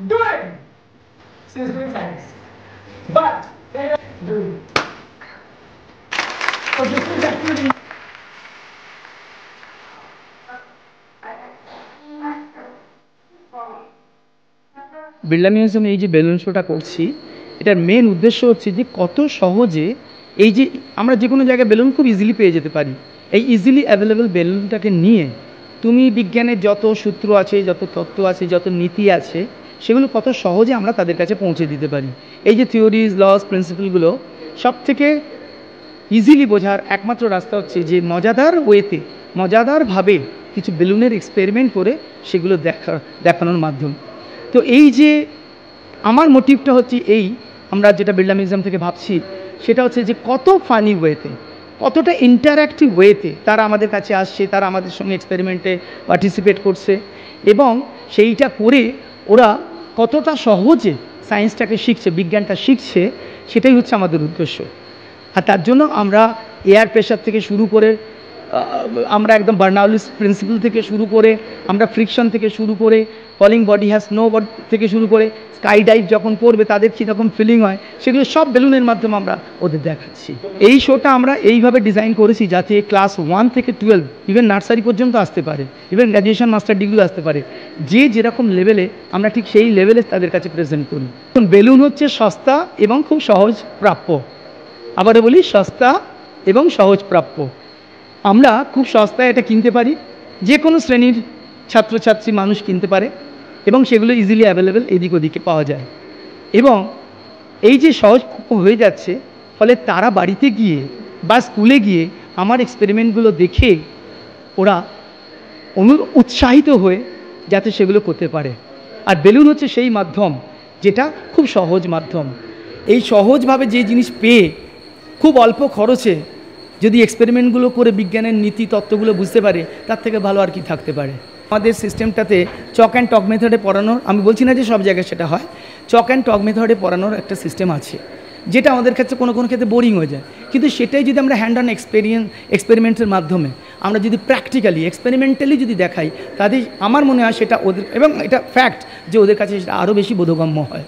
doing. She's doing science. But they are doing. So this is actually Birla মিউজিয়ামে এই যে balloon শোটা করছি, এটার মেন উদ্দেশ্য হচ্ছে যে কত সহজে এই যে আমরা যে কোনো জায়গায় বেলুন খুব ইজিলি পেয়ে যেতে পারি, এই ইজিলি অ্যাভেলেবেল বেলুনটাকে নিয়ে তুমি বিজ্ঞানের যত সূত্র আছে, যত তত্ত্ব আছে, যত নীতি আছে, সেগুলো কত সহজে আমরা তাদের কাছে পৌঁছে দিতে পারি। এই যে থিওরিজ, লস, প্রিন্সিপালগুলো সব থেকে ইজিলি বোঝার একমাত্র রাস্তা হচ্ছে যে মজাদার ওয়েতে, মজাদারভাবে কিছু বেলুনের এক্সপেরিমেন্ট করে সেগুলো দেখানোর মাধ্যম। তো এই যে আমার মোটিভটা হচ্ছে এই, আমরা যেটা বিড়লা মিউজিয়াম থেকে ভাবছি সেটা হচ্ছে যে কত ফানি ওয়েতে, কতটা ইন্টারঅ্যাক্টিভ ওয়েতে তারা আমাদের কাছে আসছে, তারা আমাদের সঙ্গে এক্সপেরিমেন্টে পার্টিসিপেট করছে, এবং সেইটা করে ওরা কতটা সহজে সায়েন্সটাকে শিখছে, বিজ্ঞানটা শিখছে, সেটাই হচ্ছে আমাদের উদ্দেশ্য। আর তার জন্য আমরা এয়ার প্রেশার থেকে শুরু করে, আমরা একদম বার্নাউলিস প্রিন্সিপাল থেকে শুরু করে, আমরা ফ্রিকশন থেকে শুরু করে, falling body has no body থেকে শুরু করে, স্কাই ডাইভ যখন করবে তাদের কীরকম ফিলিং হয়, সেগুলো সব বেলুনের মাধ্যমে আমরা ওদের দেখাচ্ছি। এই শোটা আমরা এইভাবে ডিজাইন করেছি যাতে ক্লাস 1 থেকে 12, ইভেন নার্সারি পর্যন্ত আসতে পারে, ইভেন গ্র্যাজুয়েশন মাস্টার ডিগ্রি আসতে পারে, যে যেরকম লেভেলে আমরা ঠিক সেই লেভেলে তাদের কাছে প্রেজেন্ট করি। বেলুন হচ্ছে সস্তা এবং খুব সহজ প্রাপ্য। আবারও বলি, সস্তা এবং সহজ প্রাপ্য। আমরা খুব সস্তায় এটা কিনতে পারি, যে কোনো শ্রেণীর ছাত্রছাত্রী মানুষ কিনতে পারে, এবং সেগুলো ইজিলি অ্যাভেলেবেল এদিক ওদিকে পাওয়া যায়। এবং এই যে সহজ হয়ে যাচ্ছে, ফলে তারা বাড়িতে গিয়ে বা স্কুলে গিয়ে আমার এক্সপেরিমেন্টগুলো দেখে ওরা উৎসাহিত হয়ে যাতে সেগুলো করতে পারে। আর বেলুন হচ্ছে সেই মাধ্যম যেটা খুব সহজ মাধ্যম। এই সহজভাবে যে জিনিস পেয়ে খুব অল্প খরচে যদি এক্সপেরিমেন্টগুলো করে বিজ্ঞানের নীতি তত্ত্বগুলো বুঝতে পারে, তার থেকে ভালো আর কি থাকতে পারে। আমাদের সিস্টেমটাতে চক অ্যান্ড টক মেথডে পড়ানোর, আমি বলছি না যে সব জায়গায় সেটা হয়, চক অ্যান্ড টক মেথডে পড়ানোর একটা সিস্টেম আছে, যেটা আমাদের ক্ষেত্রে কোনো কোনো ক্ষেত্রে বোরিং হয়ে যায়। কিন্তু সেটাই যদি আমরা হ্যান্ড অন এক্সপেরিমেন্টের মাধ্যমে আমরা যদি প্র্যাকটিক্যালি এক্সপেরিমেন্টালি যদি দেখাই, তাদের আমার মনে হয় সেটা ওদের, এবং এটা ফ্যাক্ট যে ওদের কাছে সেটা আরও বেশি বোধগম্য হয়।